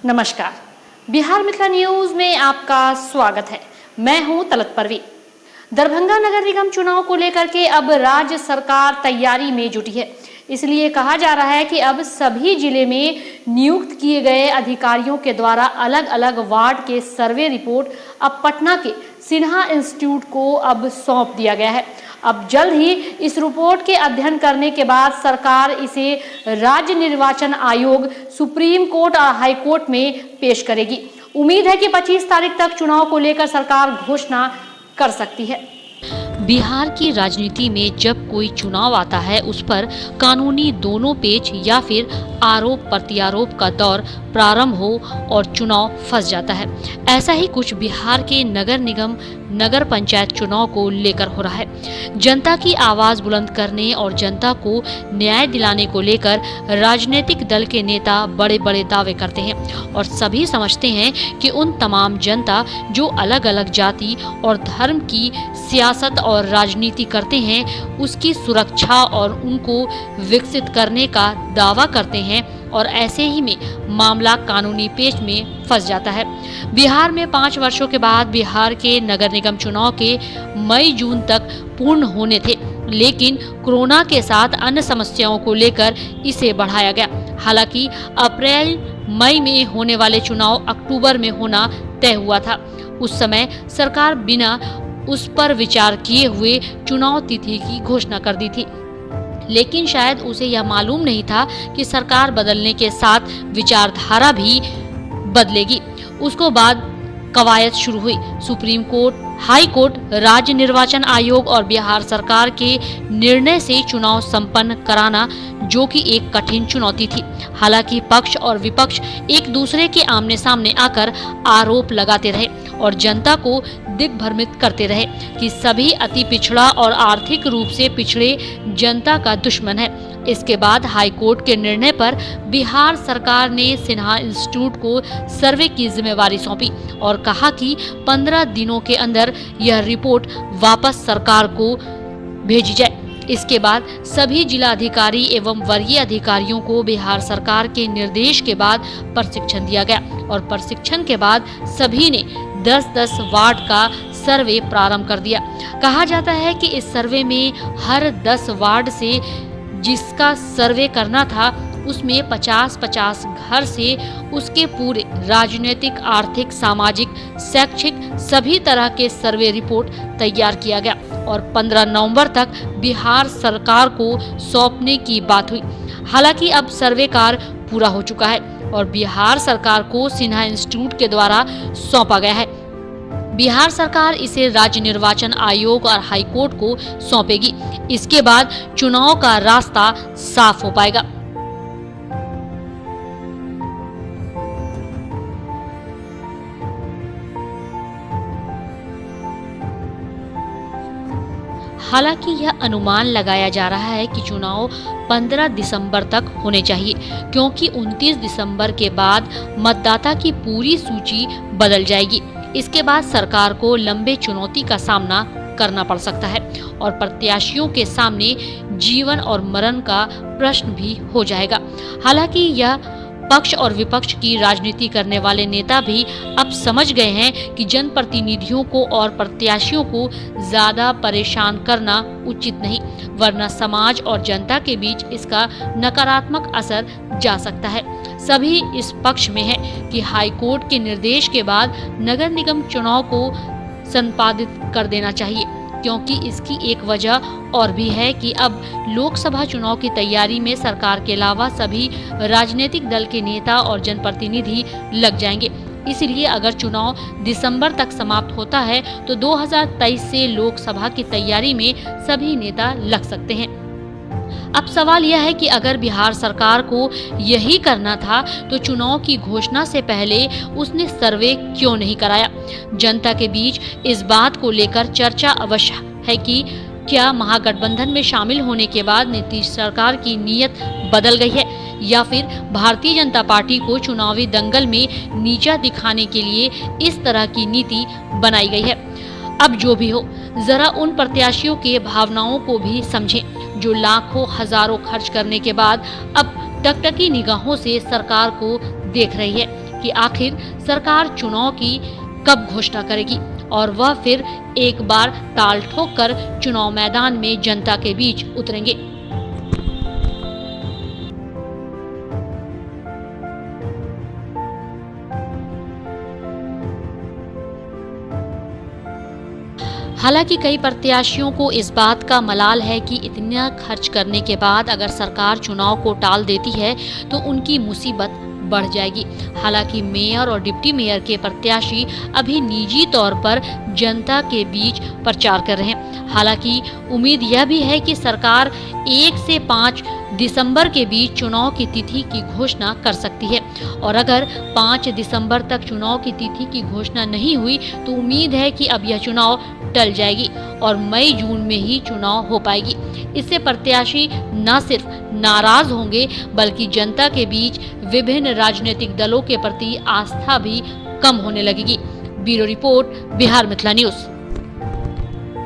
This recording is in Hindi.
नमस्कार, बिहार मिथिला न्यूज में आपका स्वागत है। मैं हूं तलत परवीन। दरभंगा नगर निगम चुनाव को लेकर के अब राज्य सरकार तैयारी में जुटी है। इसलिए कहा जा रहा है कि अब सभी जिले में नियुक्त किए गए अधिकारियों के द्वारा अलग अलग वार्ड के सर्वे रिपोर्ट अब पटना के सिन्हा इंस्टीट्यूट को अब सौंप दिया गया है। अब जल्द ही इस रिपोर्ट के अध्ययन करने के बाद सरकार इसे राज्य निर्वाचन आयोग, सुप्रीम कोर्ट और हाई कोर्ट में पेश करेगी। उम्मीद है कि 25 तारीख तक चुनाव को लेकर सरकार घोषणा कर सकती है। बिहार की राजनीति में जब कोई चुनाव आता है उस पर कानूनी दोनों पेच या फिर आरोप प्रत्यारोप का दौर प्रारंभ हो और चुनाव फंस जाता है। ऐसा ही कुछ बिहार के नगर निगम नगर पंचायत चुनाव को लेकर हो रहा है। जनता की आवाज बुलंद करने और जनता को न्याय दिलाने को लेकर राजनीतिक दल के नेता बड़े बड़े दावे करते हैं और सभी समझते हैं कि उन तमाम जनता जो अलग अलग जाति और धर्म की सियासत और राजनीति करते हैं उसकी सुरक्षा और उनको विकसित करने का दावा करते हैं और ऐसे ही में मामला कानूनी पेच में फंस जाता है। बिहार में 5 वर्षों के बाद बिहार के नगर निगम चुनाव के मई जून तक पूर्ण होने थे, लेकिन कोरोना के साथ अन्य समस्याओं को लेकर इसे बढ़ाया गया। हालांकि अप्रैल मई में होने वाले चुनाव अक्टूबर में होना तय हुआ था। उस समय सरकार बिना उस पर विचार किए हुए चुनाव तिथि की घोषणा कर दी थी, लेकिन शायद उसे यह मालूम नहीं था कि सरकार बदलने के साथ विचारधारा भी बदलेगी। उसको बाद कवायद शुरू हुई। सुप्रीम कोर्ट, हाई कोर्ट, राज्य निर्वाचन आयोग और बिहार सरकार के निर्णय से चुनाव संपन्न कराना, जो कि एक कठिन चुनौती थी। हालांकि पक्ष और विपक्ष एक दूसरे के आमने सामने आकर आरोप लगाते रहे और जनता को दिग्भ्रमित करते रहे कि सभी अति पिछड़ा और आर्थिक रूप से पिछड़े जनता का दुश्मन है। इसके बाद हाई कोर्ट के निर्णय पर बिहार सरकार ने सिन्हा इंस्टीट्यूट को सर्वे की जिम्मेवारी सौंपी और कहा कि 15 दिनों के अंदर यह रिपोर्ट वापस सरकार को भेजी जाए। इसके बाद सभी जिला अधिकारी एवं वरीय अधिकारियों को बिहार सरकार के निर्देश के बाद प्रशिक्षण दिया गया और प्रशिक्षण के बाद सभी ने 10-10 वार्ड का सर्वे प्रारंभ कर दिया। कहा जाता है कि इस सर्वे में हर 10 वार्ड से जिसका सर्वे करना था उसमें 50-50 घर से उसके पूरे राजनीतिक, आर्थिक, सामाजिक, शैक्षिक सभी तरह के सर्वे रिपोर्ट तैयार किया गया और 15 नवंबर तक बिहार सरकार को सौंपने की बात हुई। हालांकि अब सर्वे कार्य पूरा हो चुका है और बिहार सरकार को सिन्हा इंस्टीट्यूट के द्वारा सौंपा गया है। बिहार सरकार इसे राज्य निर्वाचन आयोग और हाई कोर्ट को सौंपेगी। इसके बाद चुनाव का रास्ता साफ हो पाएगा। हालांकि यह अनुमान लगाया जा रहा है कि चुनाव 15 दिसंबर तक होने चाहिए, क्योंकि 29 दिसंबर के बाद मतदाता की पूरी सूची बदल जाएगी। इसके बाद सरकार को लंबे चुनौती का सामना करना पड़ सकता है और प्रत्याशियों के सामने जीवन और मरण का प्रश्न भी हो जाएगा। हालांकि यह पक्ष और विपक्ष की राजनीति करने वाले नेता भी अब समझ गए हैं कि जनप्रतिनिधियों को और प्रत्याशियों को ज्यादा परेशान करना उचित नहीं, वरना समाज और जनता के बीच इसका नकारात्मक असर जा सकता है। सभी इस पक्ष में है कि हाई कोर्ट के निर्देश के बाद नगर निगम चुनाव को संपादित कर देना चाहिए, क्योंकि इसकी एक वजह और भी है कि अब लोकसभा चुनाव की तैयारी में सरकार के अलावा सभी राजनीतिक दल के नेता और जनप्रतिनिधि लग जाएंगे। इसलिए अगर चुनाव दिसंबर तक समाप्त होता है तो 2023 से लोकसभा की तैयारी में सभी नेता लग सकते हैं। अब सवाल यह है कि अगर बिहार सरकार को यही करना था तो चुनाव की घोषणा से पहले उसने सर्वे क्यों नहीं कराया। जनता के बीच इस बात को लेकर चर्चा अवश्य है कि क्या महागठबंधन में शामिल होने के बाद नीतीश सरकार की नीयत बदल गई है या फिर भारतीय जनता पार्टी को चुनावी दंगल में नीचा दिखाने के लिए इस तरह की नीति बनाई गई है। अब जो भी हो, जरा उन प्रत्याशियों के भावनाओं को भी समझें जो लाखों हजारों खर्च करने के बाद अब टकटकी निगाहों से सरकार को देख रही है। कि आखिर सरकार चुनाव की कब घोषणा करेगी और वह फिर एक बार ताल ठोक कर चुनाव मैदान में जनता के बीच उतरेंगे। हालांकि कई प्रत्याशियों को इस बात का मलाल है कि इतना खर्च करने के बाद अगर सरकार चुनाव को टाल देती है तो उनकी मुसीबत बढ़ जाएगी। हालांकि मेयर और डिप्टी मेयर के प्रत्याशी अभी निजी तौर पर जनता के बीच प्रचार कर रहे हैं। हालांकि उम्मीद यह भी है कि सरकार 1 से 5 दिसंबर के बीच चुनाव की तिथि की घोषणा कर सकती है और अगर 5 दिसंबर तक चुनाव की तिथि की घोषणा नहीं हुई तो उम्मीद है कि अब यह चुनाव टल जाएगी और मई जून में ही चुनाव हो पाएगी। इससे प्रत्याशी न सिर्फ नाराज होंगे बल्कि जनता के बीच विभिन्न राजनीतिक दलों के प्रति आस्था भी कम होने लगेगी। Bureau report, Bihar Mithila news.